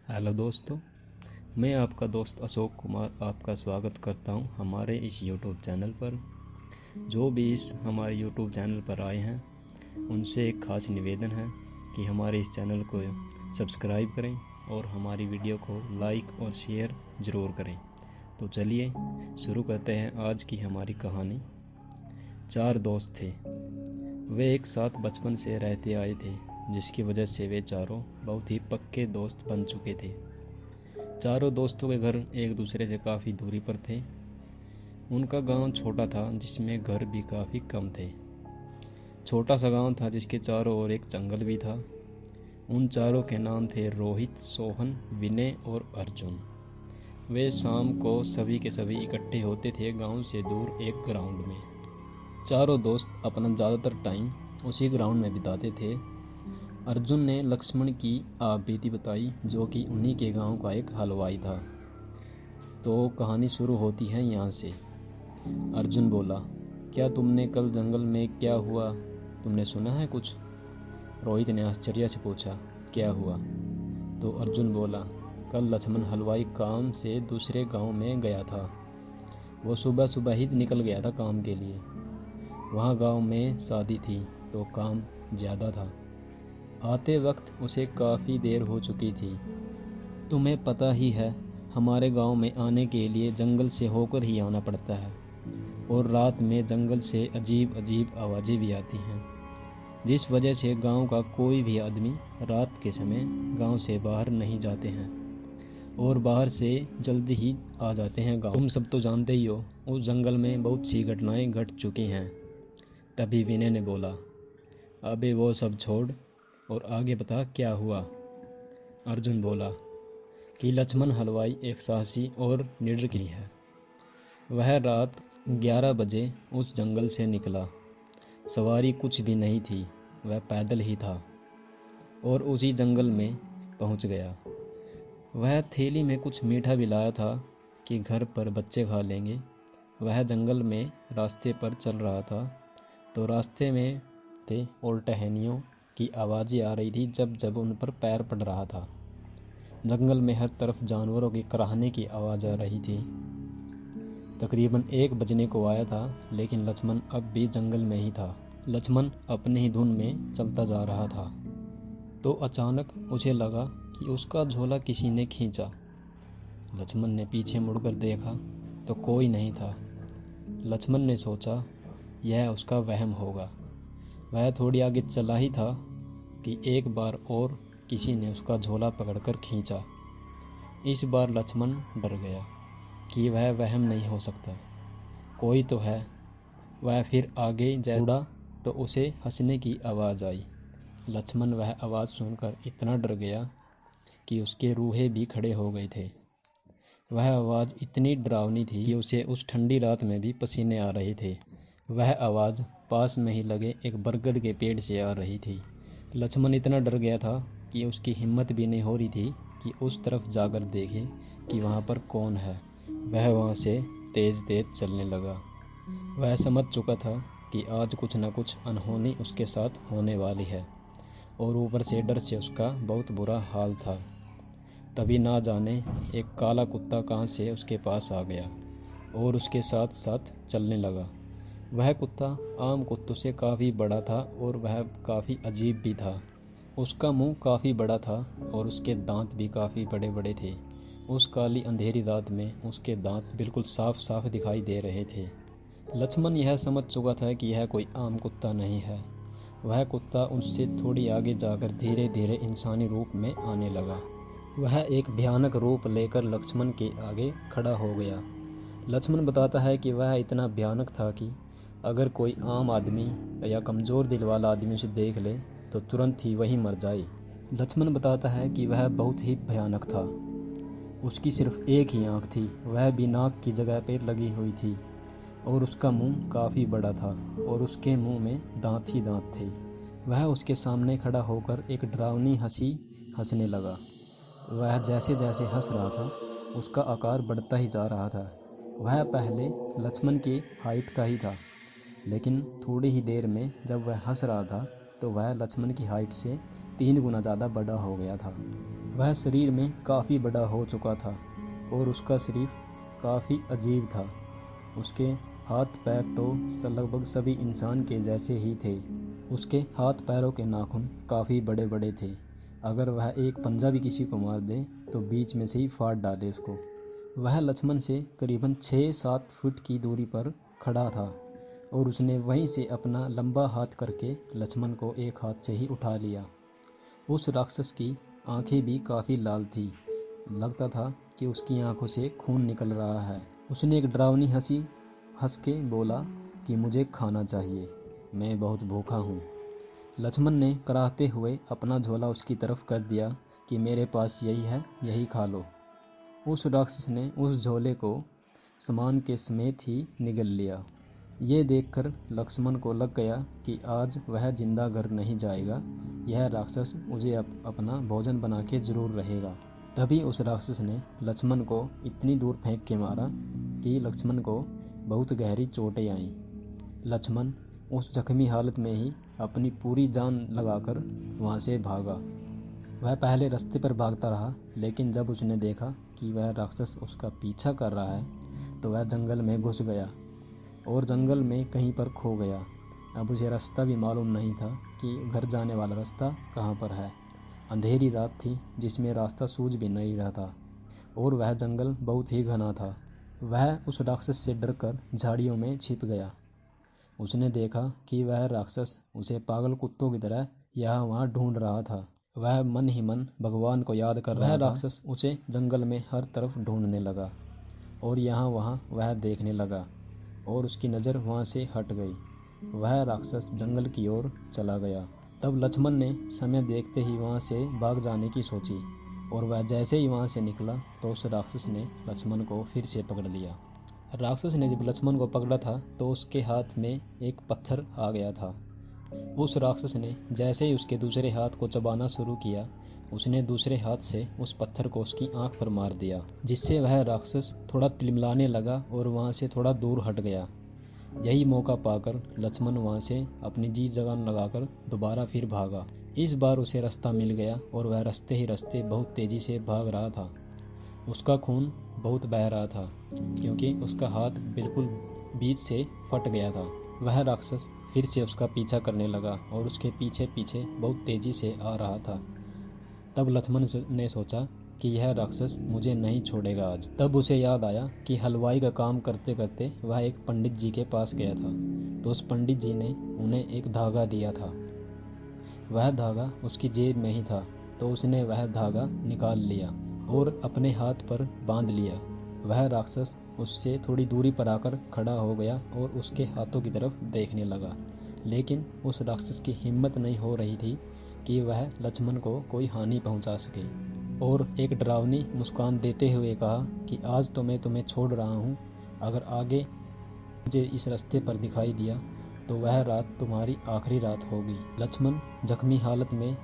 Hello दोस्तों, मैं आपका दोस्त अशोक कुमार आपका स्वागत करता हूं हमारे इस यूट्यूब चैनल पर। जो भी इस हमारे यूट्यूब चैनल पर आए हैं उनसे एक ख़ास निवेदन है कि हमारे इस चैनल को सब्सक्राइब करें और हमारी वीडियो को लाइक और शेयर ज़रूर करें। तो चलिए शुरू करते हैं आज की हमारी कहानी। 4 दोस्त थे। वे एक साथ बचपन से रहते आए थे, जिसकी वजह से वे चारों बहुत ही पक्के दोस्त बन चुके थे। चारों दोस्तों के घर एक दूसरे से काफ़ी दूरी पर थे। उनका गांव छोटा था, जिसमें घर भी काफ़ी कम थे। छोटा सा गांव था जिसके चारों ओर एक जंगल भी था। उन चारों के नाम थे रोहित, सोहन, विनय और अर्जुन। वे शाम को सभी के सभी इकट्ठे होते थे गांव से दूर एक ग्राउंड में। चारों दोस्त अपना ज़्यादातर टाइम उसी ग्राउंड में बिताते थे। अर्जुन ने लक्ष्मण की आप बीती बताई, जो कि उन्हीं के गांव का एक हलवाई था। तो कहानी शुरू होती है यहाँ से। अर्जुन बोला, क्या तुमने कल जंगल में क्या हुआ, तुमने सुना है कुछ? रोहित ने आश्चर्य से पूछा, क्या हुआ? तो अर्जुन बोला, कल लक्ष्मण हलवाई काम से दूसरे गांव में गया था। वो सुबह सुबह ही निकल गया था काम के लिए। वहाँ गांव में शादी थी तो काम ज़्यादा था। आते वक्त उसे काफ़ी देर हो चुकी थी। तुम्हें पता ही है, हमारे गांव में आने के लिए जंगल से होकर ही आना पड़ता है, और रात में जंगल से अजीब अजीब आवाज़ें भी आती हैं, जिस वजह से गांव का कोई भी आदमी रात के समय गांव से बाहर नहीं जाते हैं और बाहर से जल्दी ही आ जाते हैं गांव। तुम सब तो जानते ही हो, उस जंगल में बहुत सी घटनाएं घट चुकी हैं। तभी विनय ने बोला, अबे वो सब छोड़ और आगे बता क्या हुआ। अर्जुन बोला कि लक्ष्मण हलवाई एक साहसी और निडर है। वह रात 11 बजे उस जंगल से निकला। सवारी कुछ भी नहीं थी, वह पैदल ही था और उसी जंगल में पहुंच गया। वह थैली में कुछ मीठा भी लाया था कि घर पर बच्चे खा लेंगे। वह जंगल में रास्ते पर चल रहा था तो रास्ते में थे और टहनियों की आवाज़ें आ रही थी जब जब उन पर पैर पड़ रहा था। जंगल में हर तरफ जानवरों की कराहने की आवाज़ आ रही थी। तकरीबन 1 बजने को आया था, लेकिन लक्ष्मण अब भी जंगल में ही था। लक्ष्मण अपनी ही धुन में चलता जा रहा था। तो अचानक उसे लगा कि उसका झोला किसी ने खींचा। लक्ष्मण ने पीछे मुड़कर देखा तो कोई नहीं था। लक्ष्मण ने सोचा यह उसका वहम होगा। वह थोड़ी आगे चला ही था कि एक बार और किसी ने उसका झोला पकड़कर खींचा। इस बार लक्ष्मण डर गया कि वह वहम नहीं हो सकता, कोई तो है। वह फिर आगे उड़ा तो उसे हंसने की आवाज़ आई। लक्ष्मण वह आवाज़ सुनकर इतना डर गया कि उसके रूहे भी खड़े हो गए थे। वह आवाज़ इतनी डरावनी थी कि उसे उस ठंडी रात में भी पसीने आ रहे थे। वह आवाज़ पास में ही लगे एक बरगद के पेड़ से आ रही थी। लक्ष्मण इतना डर गया था कि उसकी हिम्मत भी नहीं हो रही थी कि उस तरफ जाकर देखे कि वहाँ पर कौन है। वह वहाँ से तेज़ तेज़ चलने लगा। वह समझ चुका था कि आज कुछ न कुछ अनहोनी उसके साथ होने वाली है, और ऊपर से डर से उसका बहुत बुरा हाल था। तभी ना जाने एक काला कुत्ता कहाँ से उसके पास आ गया और उसके साथ साथ चलने लगा। वह कुत्ता आम कुत्तों से काफ़ी बड़ा था और वह काफ़ी अजीब भी था। उसका मुंह काफ़ी बड़ा था और उसके दांत भी काफ़ी बड़े बड़े थे। उस काली अंधेरी रात में उसके दांत बिल्कुल साफ साफ दिखाई दे रहे थे। लक्ष्मण यह समझ चुका था कि यह कोई आम कुत्ता नहीं है। वह कुत्ता उससे थोड़ी आगे जाकर धीरे धीरे इंसानी रूप में आने लगा। वह एक भयानक रूप लेकर लक्ष्मण के आगे खड़ा हो गया। लक्ष्मण बताता है कि वह इतना भयानक था कि अगर कोई आम आदमी या कमज़ोर दिल वाला आदमी उसे देख ले तो तुरंत ही वही मर जाए। लक्ष्मण बताता है कि वह बहुत ही भयानक था। उसकी सिर्फ एक ही आँख थी, वह भी नाक की जगह पर लगी हुई थी, और उसका मुंह काफ़ी बड़ा था और उसके मुंह में दांत ही दांत थे। वह उसके सामने खड़ा होकर एक डरावनी हंसी हंसने लगा। वह जैसे जैसे हंस रहा था उसका आकार बढ़ता ही जा रहा था। वह पहले लक्ष्मण की हाइट का ही था, लेकिन थोड़ी ही देर में जब वह हंस रहा था तो वह लक्ष्मण की हाइट से 3 गुना ज़्यादा बड़ा हो गया था। वह शरीर में काफ़ी बड़ा हो चुका था और उसका शरीर काफ़ी अजीब था। उसके हाथ पैर तो लगभग सभी इंसान के जैसे ही थे। उसके हाथ पैरों के नाखून काफ़ी बड़े बड़े थे। अगर वह एक पंजा भी किसी को मार दे तो बीच में से ही फाड़ डाले उसको। वह लक्ष्मण से करीबन 6-7 फुट की दूरी पर खड़ा था और उसने वहीं से अपना लंबा हाथ करके लक्ष्मण को एक हाथ से ही उठा लिया। उस राक्षस की आंखें भी काफ़ी लाल थी। लगता था कि उसकी आंखों से खून निकल रहा है। उसने एक डरावनी हंसी हंस के बोला कि मुझे खाना चाहिए, मैं बहुत भूखा हूँ। लक्ष्मण ने कराहते हुए अपना झोला उसकी तरफ कर दिया कि मेरे पास यही है, यही खा लो। उस राक्षस ने उस झोले को सामान के समेत ही निगल लिया। ये देखकर लक्ष्मण को लग गया कि आज वह जिंदा घर नहीं जाएगा। यह राक्षस उसे अपना भोजन बना के जरूर रहेगा। तभी उस राक्षस ने लक्ष्मण को इतनी दूर फेंक के मारा कि लक्ष्मण को बहुत गहरी चोटें आईं। लक्ष्मण उस जख्मी हालत में ही अपनी पूरी जान लगाकर वहाँ से भागा। वह पहले रास्ते पर भागता रहा, लेकिन जब उसने देखा कि वह राक्षस उसका पीछा कर रहा है तो वह जंगल में घुस गया और जंगल में कहीं पर खो गया। अब उसे रास्ता भी मालूम नहीं था कि घर जाने वाला रास्ता कहाँ पर है। अंधेरी रात थी जिसमें रास्ता सूझ भी नहीं रहा था और वह जंगल बहुत ही घना था। वह उस राक्षस से डरकर झाड़ियों में छिप गया। उसने देखा कि वह राक्षस उसे पागल कुत्तों की तरह यहाँ वहाँ ढूंढ रहा था। वह मन ही मन भगवान को याद कर रहा था। वह राक्षस उसे जंगल में हर तरफ ढूंढने लगा और यहाँ वहाँ वह देखने लगा और उसकी नज़र वहाँ से हट गई। वह राक्षस जंगल की ओर चला गया। तब लक्ष्मण ने समय देखते ही वहाँ से भाग जाने की सोची और वह जैसे ही वहाँ से निकला तो उस राक्षस ने लक्ष्मण को फिर से पकड़ लिया। राक्षस ने जब लक्ष्मण को पकड़ा था तो उसके हाथ में एक पत्थर आ गया था। उस राक्षस ने जैसे ही उसके दूसरे हाथ को चबाना शुरू किया, उसने दूसरे हाथ से उस पत्थर को उसकी आंख पर मार दिया, जिससे वह राक्षस थोड़ा तिलमिलाने लगा और वहाँ से थोड़ा दूर हट गया। यही मौका पाकर लक्ष्मण वहाँ से अपनी जी जगान लगाकर दोबारा फिर भागा। इस बार उसे रास्ता मिल गया और वह रास्ते ही रास्ते बहुत तेज़ी से भाग रहा था। उसका खून बहुत बह रहा था क्योंकि उसका हाथ बिल्कुल बीच से फट गया था। वह राक्षस फिर से उसका पीछा करने लगा और उसके पीछे पीछे बहुत तेज़ी से आ रहा था। तब लक्ष्मण ने सोचा कि यह राक्षस मुझे नहीं छोड़ेगा आज। तब उसे याद आया कि हलवाई का काम करते करते वह एक पंडित जी के पास गया था, तो उस पंडित जी ने उन्हें एक धागा दिया था। वह धागा उसकी जेब में ही था, तो उसने वह धागा निकाल लिया और अपने हाथ पर बांध लिया। वह राक्षस उससे थोड़ी दूरी पर आकर खड़ा हो गया और उसके हाथों की तरफ देखने लगा, लेकिन उस राक्षस की हिम्मत नहीं हो रही थी कि वह लक्ष्मण को कोई हानि पहुंचा सके, और एक डरावनी मुस्कान देते हुए कहा कि आज तो मैं तुम्हें छोड़ रहा हूं, अगर आगे मुझे इस रास्ते पर दिखाई दिया तो वह रात तुम्हारी आखिरी रात होगी। लक्ष्मण जख्मी हालत में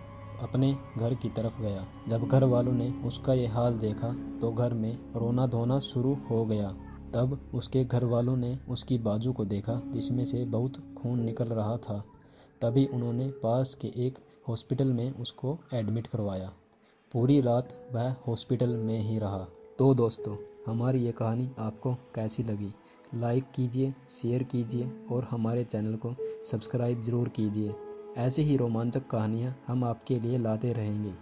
अपने घर की तरफ गया। जब घर वालों ने उसका ये हाल देखा तो घर में रोना धोना शुरू हो गया। तब उसके घर वालों ने उसकी बाजू को देखा जिसमें से बहुत खून निकल रहा था। तभी उन्होंने पास के एक हॉस्पिटल में उसको एडमिट करवाया। पूरी रात वह हॉस्पिटल में ही रहा। तो दोस्तों, हमारी ये कहानी आपको कैसी लगी? लाइक कीजिए, शेयर कीजिए और हमारे चैनल को सब्सक्राइब ज़रूर कीजिए। ऐसे ही रोमांचक कहानियाँ हम आपके लिए लाते रहेंगे।